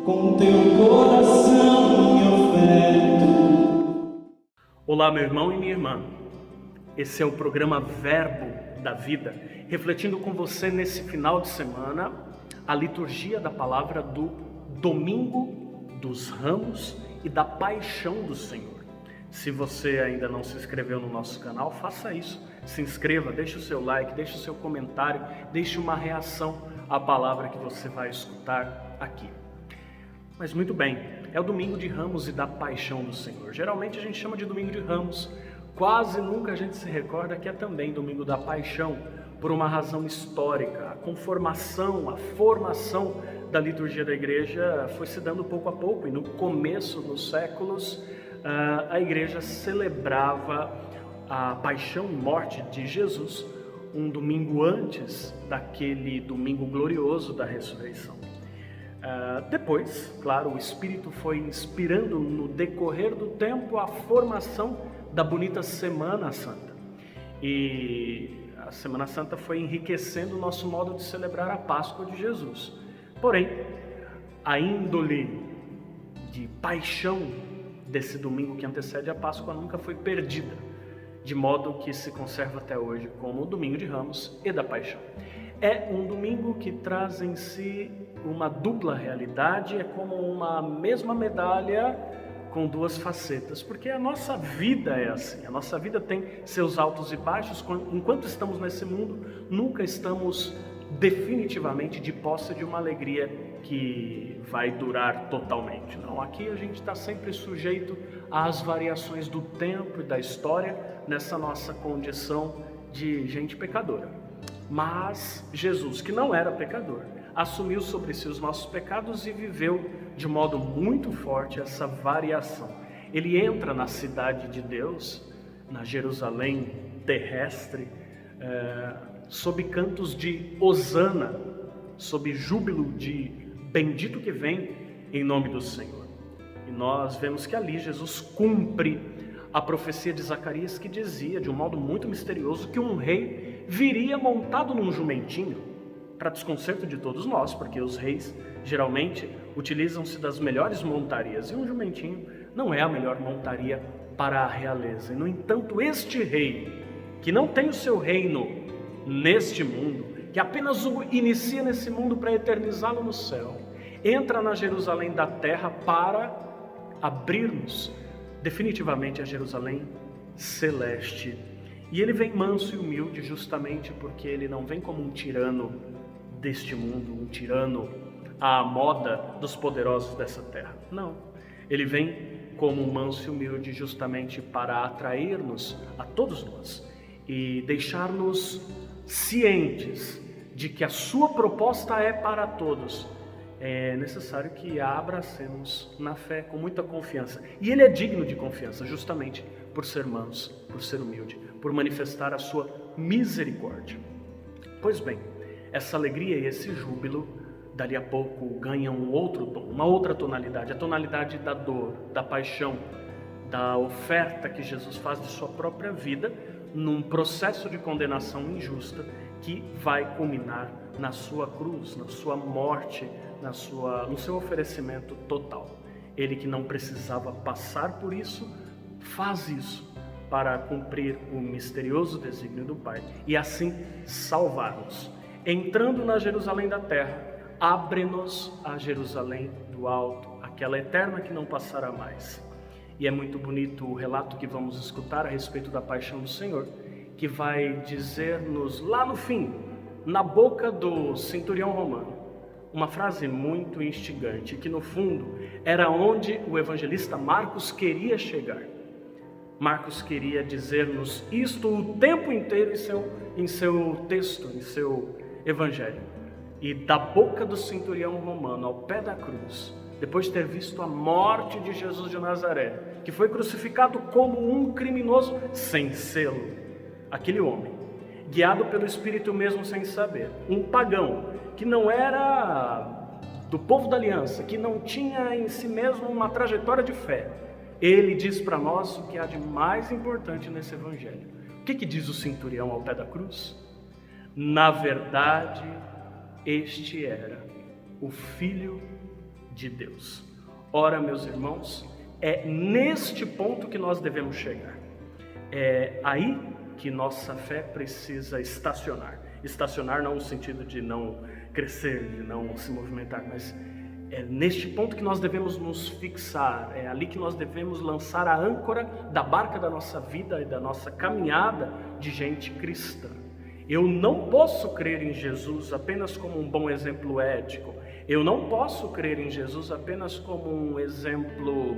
com teu coração me oferto. Olá, meu irmão e minha irmã. Esse é o programa Verbo da Vida, refletindo com você nesse final de semana a liturgia da palavra do Domingo dos Ramos e da Paixão do Senhor. Se você ainda não se inscreveu no nosso canal, faça isso. Se inscreva, deixe o seu like, deixe o seu comentário, deixe uma reação à palavra que você vai escutar aqui. Mas muito bem, é o Domingo de Ramos e da Paixão do Senhor. Geralmente a gente chama de Domingo de Ramos, quase nunca a gente se recorda que é também Domingo da Paixão, por uma razão histórica. A conformação, a formação da liturgia da igreja foi se dando pouco a pouco, e no começo dos séculos a igreja celebrava a paixão e morte de Jesus um domingo antes daquele domingo glorioso da ressurreição. Depois, claro, o Espírito foi inspirando no decorrer do tempo a formação da bonita Semana Santa. E a Semana Santa foi enriquecendo o nosso modo de celebrar a Páscoa de Jesus. Porém, a índole de paixão desse domingo que antecede a Páscoa nunca foi perdida, de modo que se conserva até hoje como o Domingo de Ramos e da Paixão. É um domingo que traz em si uma dupla realidade, é como uma mesma medalha com duas facetas, porque a nossa vida é assim, a nossa vida tem seus altos e baixos. Enquanto estamos nesse mundo, nunca estamos definitivamente de posse de uma alegria que vai durar totalmente. Não, aqui a gente está sempre sujeito às variações do tempo e da história nessa nossa condição de gente pecadora. Mas Jesus, que não era pecador, assumiu sobre si os nossos pecados e viveu de modo muito forte essa variação. Ele entra na cidade de Deus, na Jerusalém terrestre, sob cantos de hosana, sob júbilo de bendito que vem em nome do Senhor. E nós vemos que ali Jesus cumpre a profecia de Zacarias, que dizia de um modo muito misterioso que um rei viria montado num jumentinho, para desconcerto de todos nós, porque os reis geralmente utilizam-se das melhores montarias, e um jumentinho não é a melhor montaria para a realeza. E, no entanto, este rei, que não tem o seu reino neste mundo, que apenas o inicia nesse mundo para eternizá-lo no céu, entra na Jerusalém da terra para abrir-nos definitivamente a Jerusalém celeste. E ele vem manso e humilde justamente porque ele não vem como um tirano deste mundo, um tirano à moda dos poderosos dessa terra. Não, ele vem como manso e humilde justamente para atrair-nos a todos nós e deixar-nos cientes de que a sua proposta é para todos. É necessário que a abracemos na fé com muita confiança. E ele é digno de confiança justamente por ser manso, por ser humilde, por manifestar a sua misericórdia. Pois bem, essa alegria e esse júbilo, dali a pouco, ganham um outro tom, uma outra tonalidade, a tonalidade da dor, da paixão, da oferta que Jesus faz de sua própria vida num processo de condenação injusta que vai culminar na sua cruz, na sua morte, no seu oferecimento total. Ele, que não precisava passar por isso, faz isso para cumprir o misterioso desígnio do Pai e assim salvar-nos. Entrando na Jerusalém da terra, abre-nos a Jerusalém do alto, aquela eterna que não passará mais. E é muito bonito o relato que vamos escutar a respeito da paixão do Senhor, que vai dizer-nos lá no fim, na boca do centurião romano, uma frase muito instigante, que no fundo era onde o evangelista Marcos queria chegar. Marcos queria dizer-nos isto o tempo inteiro em seu texto, em seu evangelho. E da boca do centurião romano, ao pé da cruz, depois de ter visto a morte de Jesus de Nazaré, que foi crucificado como um criminoso sem selo, aquele homem, guiado pelo Espírito mesmo sem saber, um pagão, que não era do povo da aliança, que não tinha em si mesmo uma trajetória de fé, ele diz para nós o que há de mais importante nesse evangelho. O que diz o centurião ao pé da cruz? Na verdade, este era o Filho de Deus. Ora, meus irmãos, é neste ponto que nós devemos chegar. É aí que nossa fé precisa estacionar. Estacionar não no sentido de não crescer, de não se movimentar, mas é neste ponto que nós devemos nos fixar, é ali que nós devemos lançar a âncora da barca da nossa vida e da nossa caminhada de gente cristã. Eu não posso crer em Jesus apenas como um bom exemplo ético. Eu não posso crer em Jesus apenas como um exemplo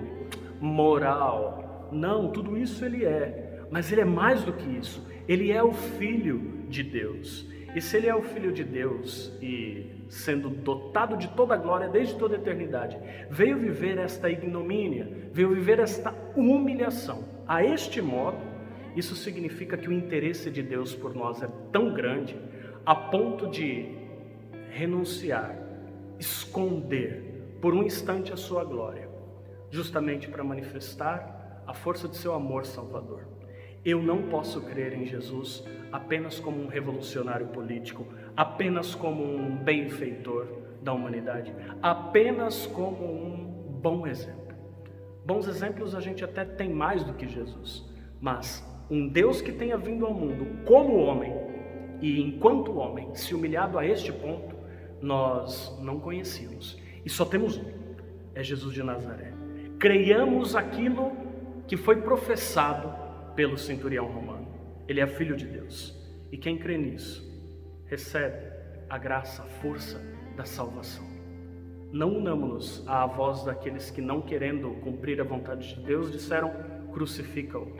moral. Não, tudo isso ele é. Mas ele é mais do que isso. Ele é o Filho de Deus. E se ele é o Filho de Deus e sendo dotado de toda a glória desde toda a eternidade, veio viver esta ignomínia, veio viver esta humilhação. A este modo, isso significa que o interesse de Deus por nós é tão grande a ponto de renunciar, esconder por um instante a sua glória, justamente para manifestar a força de seu amor salvador. Eu não posso crer em Jesus apenas como um revolucionário político, apenas como um benfeitor da humanidade, apenas como um bom exemplo. Bons exemplos a gente até tem mais do que Jesus, mas um Deus que tenha vindo ao mundo como homem e enquanto homem se humilhado a este ponto, nós não conhecíamos. E só temos um, é Jesus de Nazaré. Creiamos aquilo que foi professado pelo centurião romano. Ele é filho de Deus. E quem crê nisso, recebe a graça, a força da salvação. Não unamos-nos à voz daqueles que, não querendo cumprir a vontade de Deus, disseram: crucifica-o.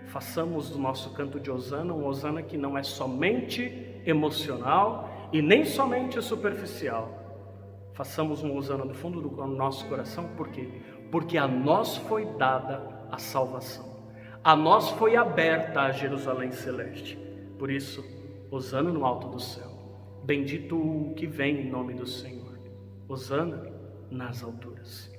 Façamos do nosso canto de Hosana um Hosana que não é somente emocional e nem somente superficial. Façamos um Hosana do fundo do nosso coração, por quê? Porque a nós foi dada a salvação. A nós foi aberta a Jerusalém celeste. Por isso, hosana no alto do céu. Bendito o que vem em nome do Senhor. Hosana nas alturas.